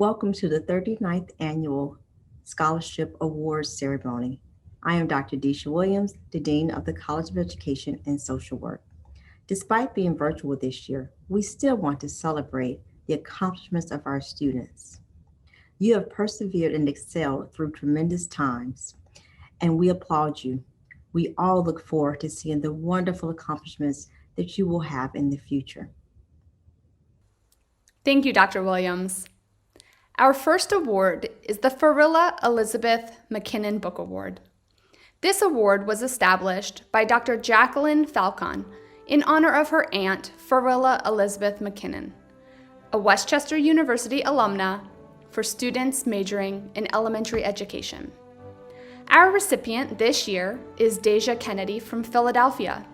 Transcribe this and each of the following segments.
Welcome to the 39th Annual Scholarship Awards Ceremony. I am Dr. Desha Williams, the Dean of the College of Education and Social Work. Despite being virtual this year, we still want to celebrate the accomplishments of our students. You have persevered and excelled through tremendous times, and we applaud you. We all look forward to seeing the wonderful accomplishments that you will have in the future. Thank you, Dr. Williams. Our first award is the Farilla Elizabeth McKinnon Book Award. This award was established by Dr. Jacqueline Falcon in honor of her aunt, Farilla Elizabeth McKinnon, a Westchester University alumna, for students majoring in elementary education. Our recipient this year is Desha Kennedy from Philadelphia.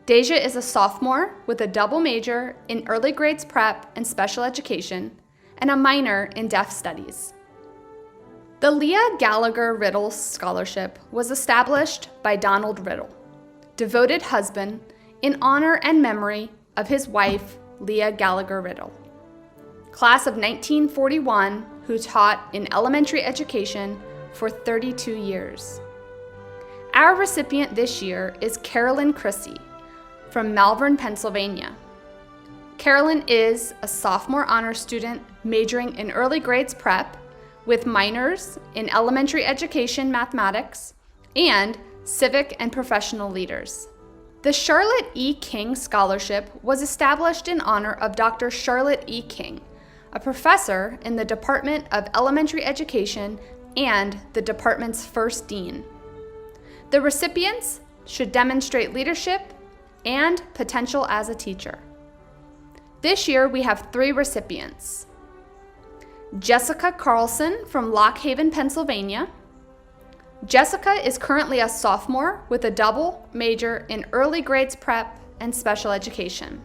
Desha is a sophomore with a double major in early grades prep and special education and a minor in deaf studies. The Leah Gallagher Riddle Scholarship was established by Donald Riddle, devoted husband, in honor and memory of his wife, Leah Gallagher Riddle, class of 1941, who taught in elementary education for 32 years. Our recipient this year is Carolyn Chrissy from Malvern, Pennsylvania. Carolyn is a sophomore honor student majoring in early grades prep with minors in elementary education mathematics and civic and professional leaders. The Charlotte E. King Scholarship was established in honor of Dr. Charlotte E. King, a professor in the Department of Elementary Education and the department's first dean. The recipients should demonstrate leadership and potential as a teacher. This year we have 3 recipients. Jessica Carlson from Lock Haven, Pennsylvania. Jessica is currently a sophomore with a double major in early grades prep and special education.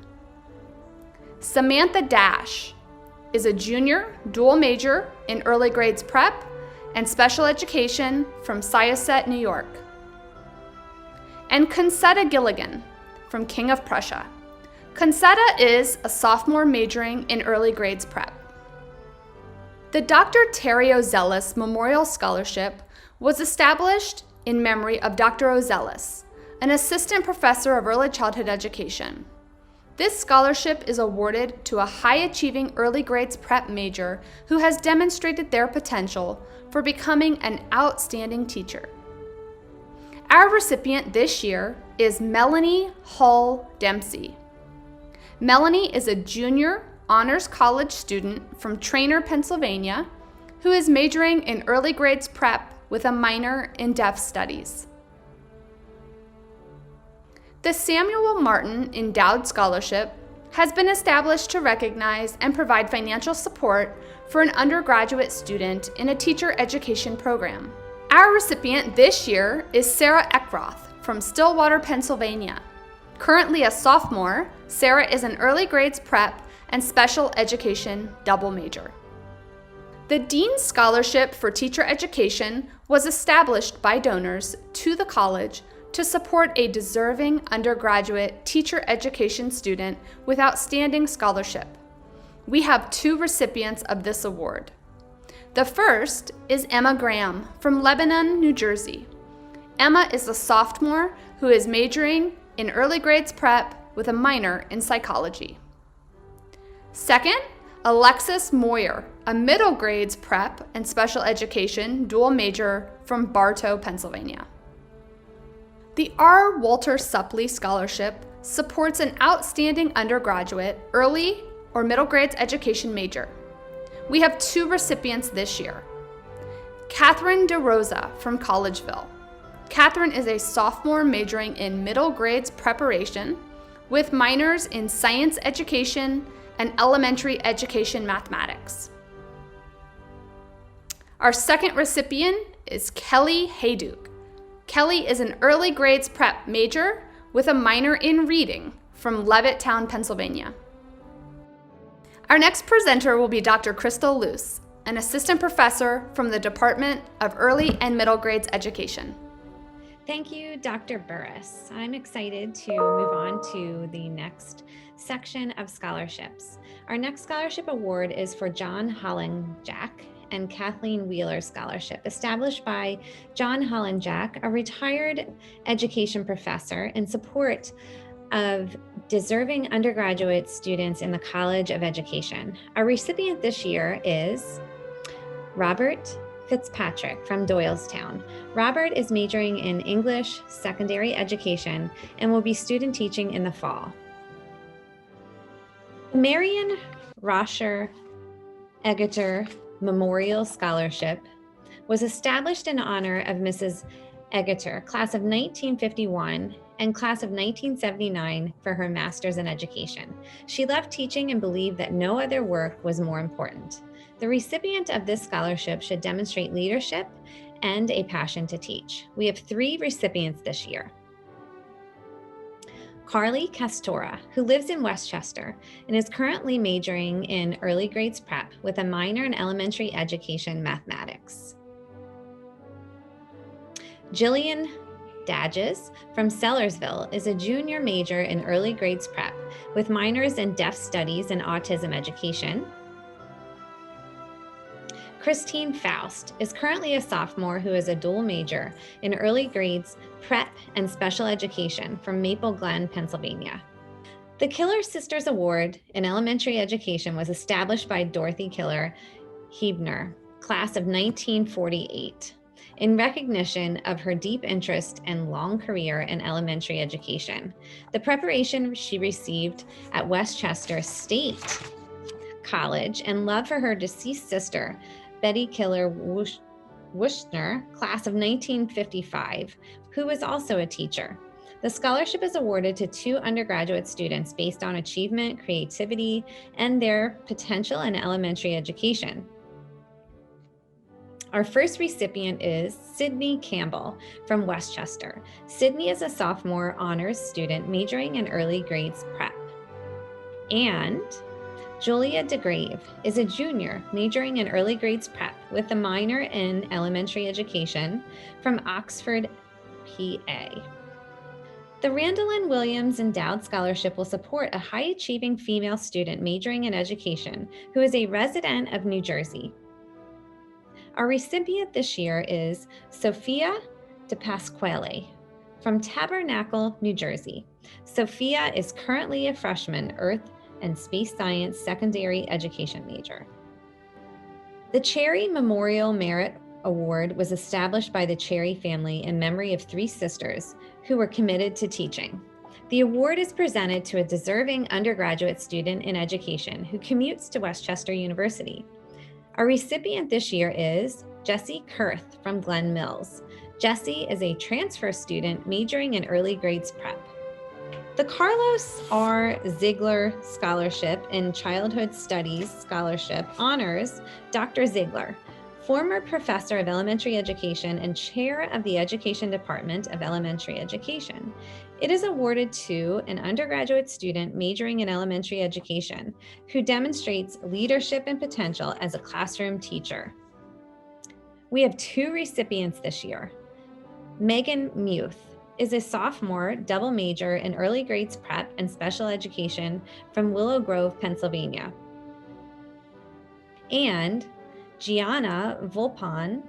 Samantha Dash is a junior dual major in early grades prep and special education from Syosset, New York. And Concetta Gilligan from King of Prussia. Concetta is a sophomore majoring in early grades prep. The Dr. Terry Ozelis Memorial Scholarship was established in memory of Dr. Ozelis, an assistant professor of early childhood education. This scholarship is awarded to a high-achieving early grades prep major who has demonstrated their potential for becoming an outstanding teacher. Our recipient this year is Melanie Hull Dempsey. Melanie is a junior honors college student from Trainer, Pennsylvania, who is majoring in early grades prep with a minor in deaf studies. The Samuel Martin Endowed Scholarship has been established to recognize and provide financial support for an undergraduate student in a teacher education program. Our recipient this year is Sarah Eckroth from Stillwater, Pennsylvania. Currently a sophomore, Sarah is an early grades prep and special education double major. The Dean's Scholarship for Teacher Education was established by donors to the college to support a deserving undergraduate teacher education student with outstanding scholarship. We have 2 recipients of this award. The first is Emma Graham from Lebanon, New Jersey. Emma is a sophomore who is majoring in early grades prep with a minor in psychology. Second, Alexis Moyer, a middle grades prep and special education dual major from Bartow, Pennsylvania. The R. Walter Suppley Scholarship supports an outstanding undergraduate, early or middle grades education major. We have 2 recipients this year. Catherine DeRosa from Collegeville. Catherine is a sophomore majoring in middle grades preparation with minors in science education and elementary education mathematics. Our second recipient is Kelly Heyduk. Kelly is an early grades prep major with a minor in reading from Levittown, Pennsylvania. Our next presenter will be Dr. Crystal Luce, an assistant professor from the Department of Early and Middle Grades Education. Thank you, Dr. Burris. I'm excited to move on to the next section of scholarships. Our next scholarship award is for John Holland-Jack and Kathleen Wheeler Scholarship, established by John Holland-Jack, a retired education professor, in support of deserving undergraduate students in the College of Education. Our recipient this year is Robert Fitzpatrick from Doylestown. Robert is majoring in English secondary education and will be student teaching in the fall. The Marion Rosher Eggeter Memorial Scholarship was established in honor of Mrs. Eggeter, class of 1951 and class of 1979, for her master's in education. She loved teaching and believed that no other work was more important. The recipient of this scholarship should demonstrate leadership and a passion to teach. We have 3 recipients this year. Carly Castora, who lives in Westchester and is currently majoring in early grades prep with a minor in elementary education mathematics. Jillian Dages from Sellersville is a junior major in early grades prep with minors in deaf studies and autism education. Christine Faust is currently a sophomore who is a dual major in early grades prep and special education from Maple Glen, Pennsylvania. The Killer Sisters Award in elementary education was established by Dorothy Killer Hebner, class of 1948, in recognition of her deep interest and long career in elementary education. The preparation she received at Westchester State College and love for her deceased sister, Betty Killer Wushner, class of 1955, who was also a teacher. The scholarship is awarded to 2 undergraduate students based on achievement, creativity, and their potential in elementary education. Our first recipient is Sydney Campbell from Westchester. Sydney is a sophomore honors student majoring in early grades prep. And Julia DeGrave is a junior majoring in early grades prep with a minor in elementary education from Oxford, PA. The Randolyn Williams Endowed Scholarship will support a high-achieving female student majoring in education who is a resident of New Jersey. Our recipient this year is Sophia DePasquale from Tabernacle, New Jersey. Sophia is currently a freshman Earth and Space Science secondary education major. The Cherry Memorial Merit Award was established by the Cherry family in memory of 3 sisters who were committed to teaching. The award is presented to a deserving undergraduate student in education who commutes to Westchester University. Our recipient this year is Jessie Kurth from Glen Mills. Jessie is a transfer student majoring in early grades prep. The Carlos R. Ziegler Scholarship in Childhood Studies Scholarship honors Dr. Ziegler, former professor of elementary education and chair of the Education Department of Elementary Education. It is awarded to an undergraduate student majoring in elementary education who demonstrates leadership and potential as a classroom teacher. We have 2 recipients this year. Meghan Muth is a sophomore double major in early grades prep and special education from Willow Grove, Pennsylvania. And Gianna Volpone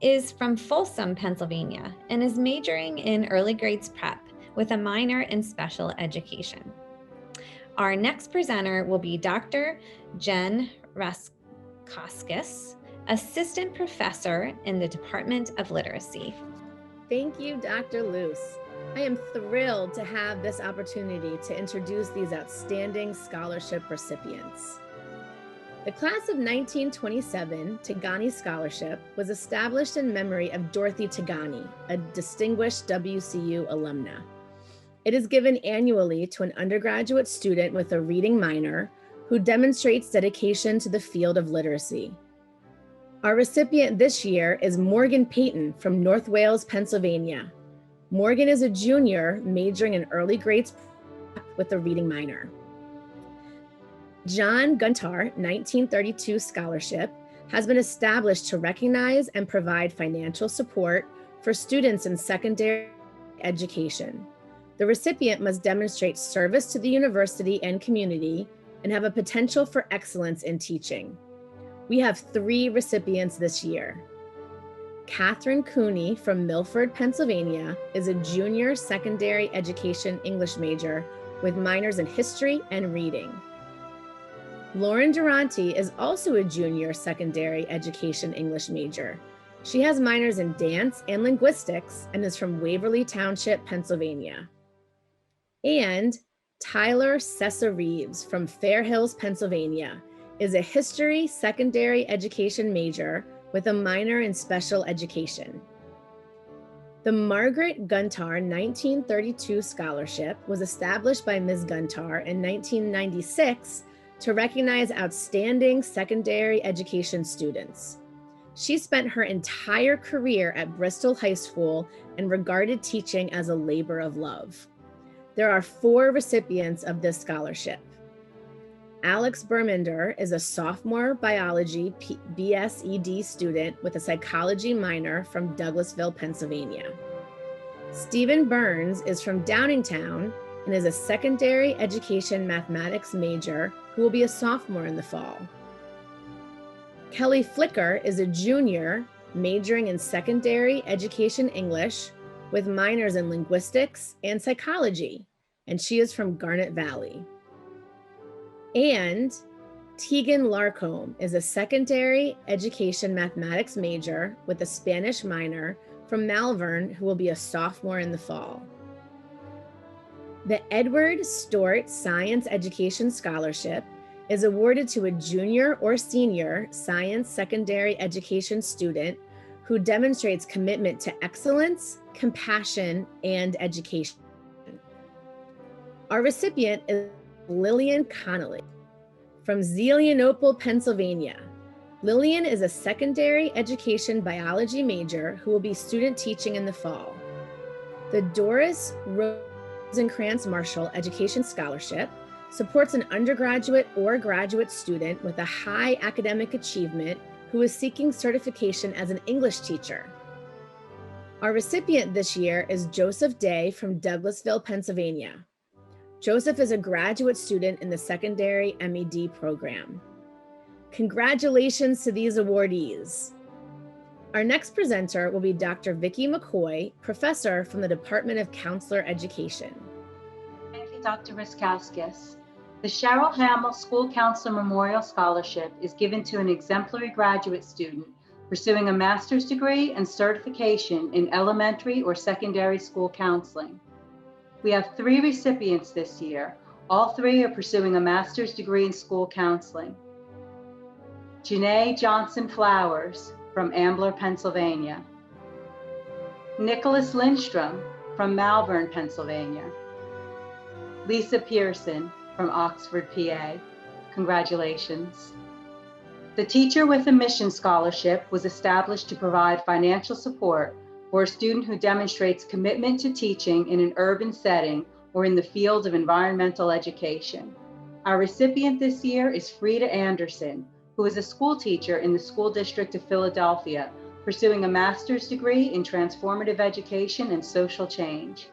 is from Folsom, Pennsylvania, and is majoring in early grades prep with a minor in special education. Our next presenter will be Dr. Jen Raskoskis, Assistant Professor in the Department of Literacy. Thank you, Dr. Luce. I am thrilled to have this opportunity to introduce these outstanding scholarship recipients. The class of 1927 Taegani Scholarship was established in memory of Dorothy Taegani, a distinguished WCU alumna. It is given annually to an undergraduate student with a reading minor who demonstrates dedication to the field of literacy. Our recipient this year is Morgan Peyton from North Wales, Pennsylvania. Morgan is a junior majoring in early grades with a reading minor. John Guntar 1932 Scholarship has been established to recognize and provide financial support for students in secondary education. The recipient must demonstrate service to the university and community and have a potential for excellence in teaching. We have 3 recipients this year. Katherine Cooney from Milford, Pennsylvania is a junior secondary education English major with minors in history and reading. Lauren Durante is also a junior secondary education English major. She has minors in dance and linguistics and is from Waverly Township, Pennsylvania. And Tyler Sessa Reeves from Fair Hills, Pennsylvania is a history secondary education major with a minor in special education. The Margaret Guntar 1932 Scholarship was established by Ms. Guntar in 1996 to recognize outstanding secondary education students. She spent her entire career at Bristol High School and regarded teaching as a labor of love. There are 4 recipients of this scholarship. Alex Bermender is a sophomore biology BSED student with a psychology minor from Douglasville, Pennsylvania. Stephen Byrnes is from Downingtown and is a secondary education mathematics major who will be a sophomore in the fall. Kelly Flicker is a junior majoring in secondary education English with minors in linguistics and psychology, and she is from Garnet Valley. And Taegan Larcombe is a secondary education mathematics major with a Spanish minor from Malvern who will be a sophomore in the fall. The Edward Stort Science Education Scholarship is awarded to a junior or senior science secondary education student who demonstrates commitment to excellence, compassion, and education. Our recipient is Lillian Connelly from Zelienople, Pennsylvania. Lillian is a secondary education biology major who will be student teaching in the fall. The Doris Rosencrantz Marshall Education Scholarship supports an undergraduate or graduate student with a high academic achievement who is seeking certification as an English teacher. Our recipient this year is Joseph Day from Douglasville, Pennsylvania. Joseph is a graduate student in the secondary MED program. Congratulations to these awardees. Our next presenter will be Dr. Vicki McCoy, professor from the Department of Counselor Education. Thank you, Dr. Riskauskas. The Cheryl Hamill School Counselor Memorial Scholarship is given to an exemplary graduate student pursuing a master's degree and certification in elementary or secondary school counseling. We have 3 recipients this year. All 3 are pursuing a master's degree in school counseling. Janae Johnson Flowers from Ambler, Pennsylvania. Nicholas Lindstrom from Malvern, Pennsylvania. Lisa Pearson from Oxford, PA. Congratulations. The Teacher with a Mission Scholarship was established to provide financial support for a student who demonstrates commitment to teaching in an urban setting or in the field of environmental education. Our recipient this year is Frida Anderson, who is a school teacher in the School District of Philadelphia, pursuing a master's degree in transformative education and social change.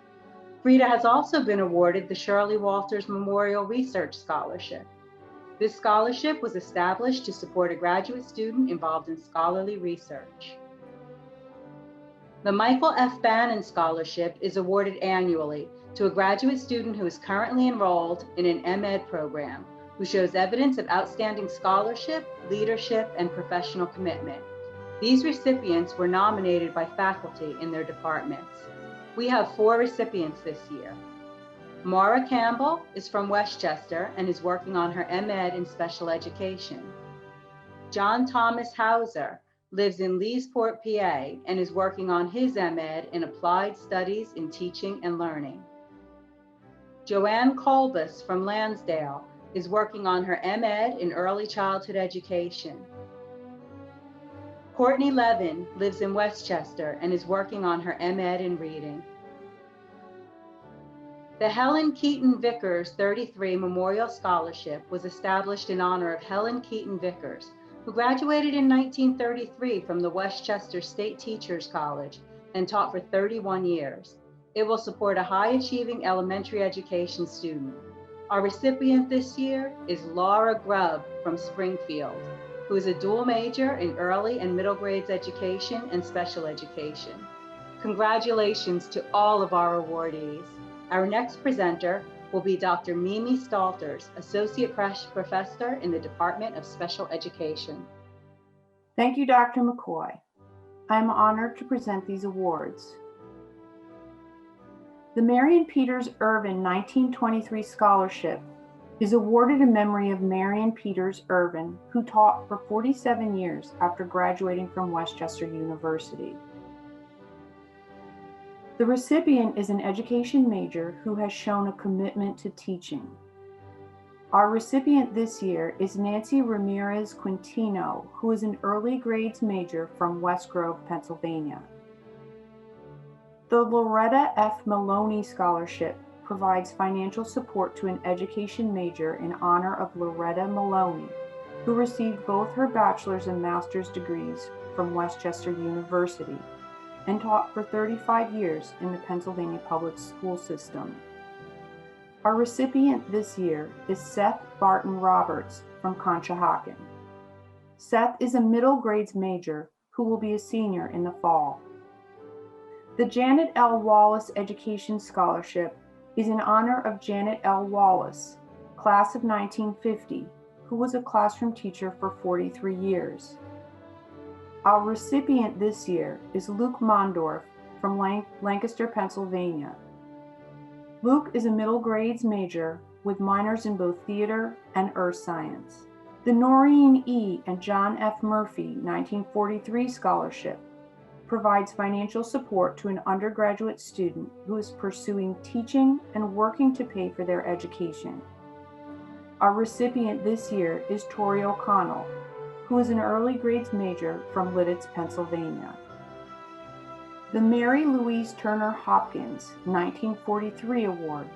Frida has also been awarded the Shirley Walters Memorial Research Scholarship. This scholarship was established to support a graduate student involved in scholarly research. The Michael F. Bannon Scholarship is awarded annually to a graduate student who is currently enrolled in an MEd program, who shows evidence of outstanding scholarship, leadership, and professional commitment. These recipients were nominated by faculty in their departments. We have 4 recipients this year. Maura Campbell is from Westchester and is working on her MEd in special education. John Thomas Hauser lives in Leesport, PA, and is working on his MEd in applied studies in teaching and learning. Joanne Colbus from Lansdale is working on her MEd in early childhood education. Courtney Levin lives in Westchester and is working on her MEd in reading. The Helen Keaton Vickers 33 Memorial Scholarship was established in honor of Helen Keaton Vickers, who graduated in 1933 from the Westchester State Teachers College and taught for 31 years. It will support a high-achieving elementary education student. Our recipient this year is Laura Grubb from Springfield, who is a dual major in early and middle grades education and special education. Congratulations to all of our awardees. Our next presenter will be Dr. Mimi Stalters, Associate Professor in the Department of Special Education. Thank you, Dr. McCoy. I am honored to present these awards. The Marion Peters Irvin 1923 Scholarship is awarded in memory of Marion Peters Irvin, who taught for 47 years after graduating from Westchester University. The recipient is an education major who has shown a commitment to teaching. Our recipient this year is Nancy Ramirez Quintino, who is an early grades major from West Grove, Pennsylvania. The Loretta F. Maloney Scholarship provides financial support to an education major in honor of Loretta Maloney, who received both her bachelor's and master's degrees from Westchester University and taught for 35 years in the Pennsylvania public school system. Our recipient this year is Seth Barton Roberts from Conshohocken. Seth is a middle grades major who will be a senior in the fall. The Janet L. Wallace Education Scholarship is in honor of Janet L. Wallace, class of 1950, who was a classroom teacher for 43 years. Our recipient this year is Luke Mundorf from Lancaster, Pennsylvania. Luke is a middle grades major with minors in both theater and earth science. The Noreen E. and John F. Murphy 1943 Scholarship provides financial support to an undergraduate student who is pursuing teaching and working to pay for their education. Our recipient this year is Tori O'Connell, who is an early grades major from Lidditz, Pennsylvania. The Mary Louise Turner Hopkins 1943 Award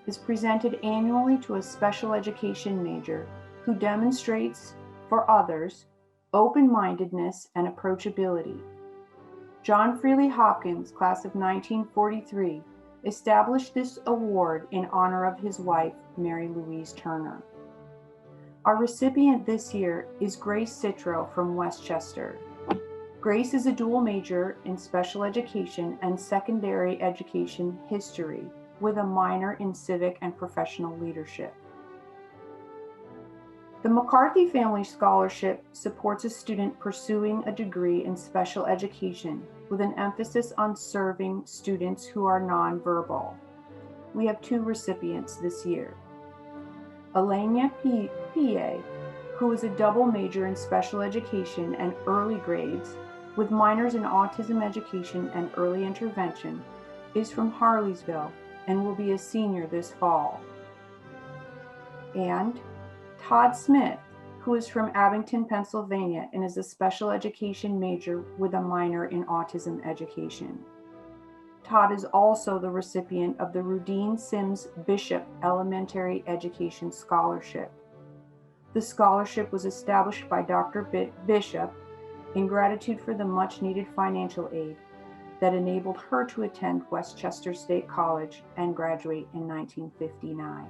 is presented annually to a special education major who demonstrates for others open-mindedness and approachability. John Freely Hopkins, class of 1943, established this award in honor of his wife, Mary Louise Turner. Our recipient this year is Grace Citro from Westchester. Grace is a dual major in special education and secondary education history with a minor in civic and professional leadership. The McCarthy Family Scholarship supports a student pursuing a degree in special education with an emphasis on serving students who are nonverbal. We have two recipients this year. Elena P.A., who is a double major in special education and early grades with minors in autism education and early intervention, is from Harleysville and will be a senior this fall. And Todd Smith, who is from Abington, Pennsylvania, and is a special education major with a minor in autism education. Todd is also the recipient of the Rudine Sims Bishop Elementary Education Scholarship. The scholarship was established by Dr. Bishop in gratitude for the much-needed financial aid that enabled her to attend Westchester State College and graduate in 1959.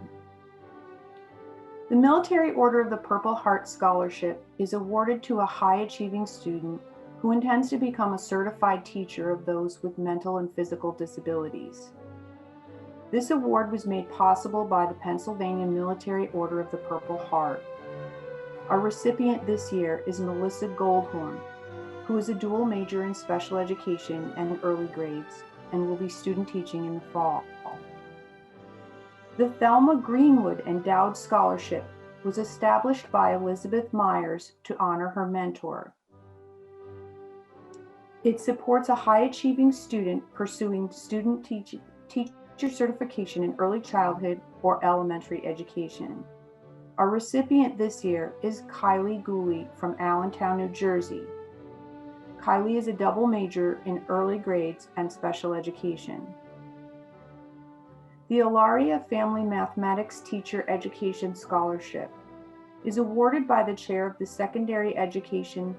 The Military Order of the Purple Heart Scholarship is awarded to a high-achieving student who intends to become a certified teacher of those with mental and physical disabilities. This award was made possible by the Pennsylvania Military Order of the Purple Heart. Our recipient this year is Melissa Goldhorn, who is a dual major in special education and early grades and will be student teaching in the fall. The Thelma Greenwood Endowed Scholarship was established by Elizabeth Myers to honor her mentor. It supports a high-achieving student pursuing student teacher certification in early childhood or elementary education. Our recipient this year is Kylee Gooley from Allentown, New Jersey. Kylee is a double major in early grades and special education. The Ilaria Family Mathematics Teacher Education Scholarship is awarded by the chair of the Secondary Education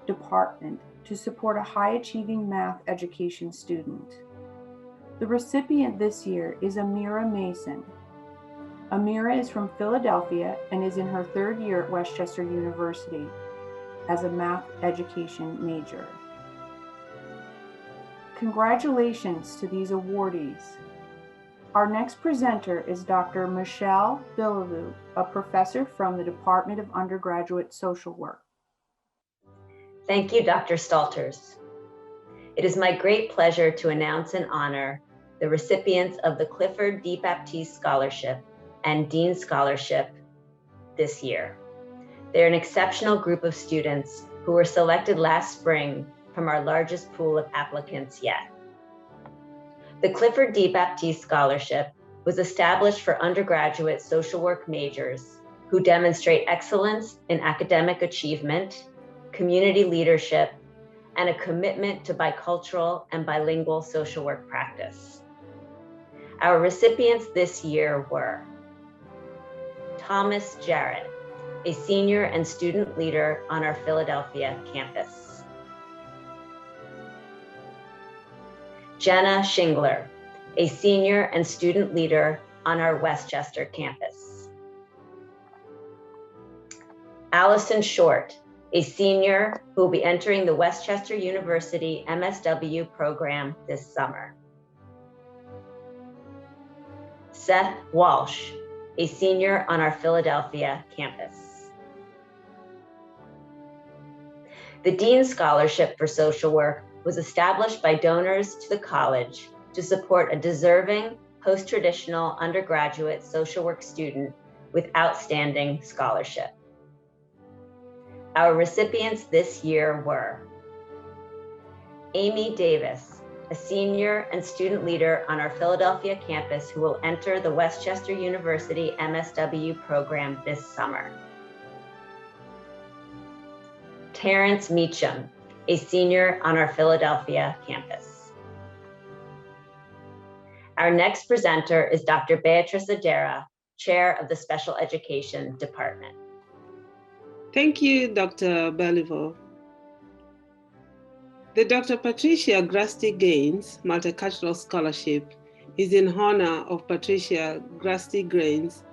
Department to support a high-achieving math education student. The recipient this year is Amira Mason. Amira is from Philadelphia and is in her 3rd year at Westchester University as a math education major. Congratulations to these awardees. Our next presenter is Dr. Michelle Billevue, a professor from the Department of Undergraduate Social Work. Thank you, Dr. Stalters. It is my great pleasure to announce and honor the recipients of the Clifford D. Baptiste Scholarship and Dean Scholarship this year. They're an exceptional group of students who were selected last spring from our largest pool of applicants yet. The Clifford D. Baptiste Scholarship was established for undergraduate social work majors who demonstrate excellence in academic achievement, community leadership, and a commitment to bicultural and bilingual social work practice. Our recipients this year were Thomas Jarrett, a senior and student leader on our Philadelphia campus. Jenna Shingler, a senior and student leader on our Westchester campus. Allison Short, a senior who will be entering the Westchester University MSW program this summer. Seth Walsh, a senior on our Philadelphia campus. The Dean Scholarship for Social Work was established by donors to the college to support a deserving post-traditional undergraduate social work student with outstanding scholarship. Our recipients this year were Amy Davis, a senior and student leader on our Philadelphia campus who will enter the Westchester University MSW program this summer. Terrance Meacham, a senior on our Philadelphia campus. Our next presenter is Dr. Beatrice Adera, Chair of the Special Education Department. Thank you, Dr. Bellevue. The Dr. Patricia Grasty Gaines Multicultural Scholarship is in honor of Patricia Grasty Gaines,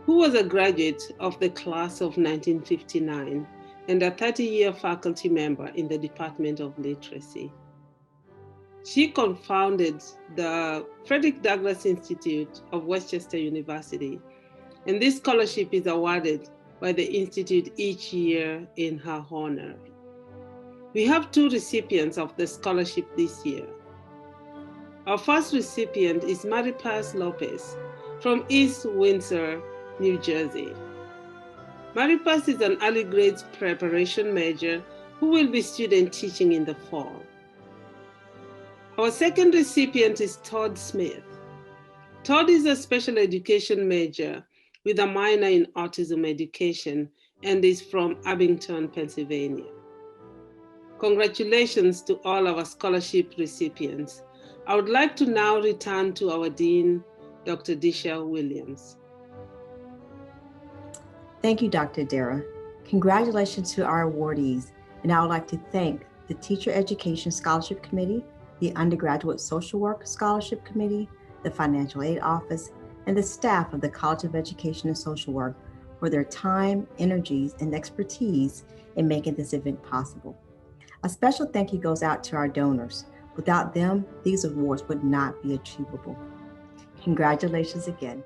who was a graduate of the class of 1959 and a 30-year faculty member in the Department of Literacy. She co-founded the Frederick Douglass Institute of Westchester University, and this scholarship is awarded by the Institute each year in her honor. We have 2 recipients of the scholarship this year. Our first recipient is Maripaz Lopez from East Windsor, New Jersey. Maripaz is an early grades preparation major who will be student teaching in the fall. Our second recipient is Todd Smith. Todd is a special education major with a minor in autism education and is from Abington, Pennsylvania. Congratulations to all our scholarship recipients. I would like to now return to our Dean, Dr. Desha Williams. Thank you, Dr. Adera. Congratulations to our awardees, and I would like to thank the Teacher Education Scholarship Committee, the Undergraduate Social Work Scholarship Committee, the Financial Aid Office, and the staff of the College of Education and Social Work for their time, energies, and expertise in making this event possible. A special thank you goes out to our donors. Without them, these awards would not be achievable. Congratulations again.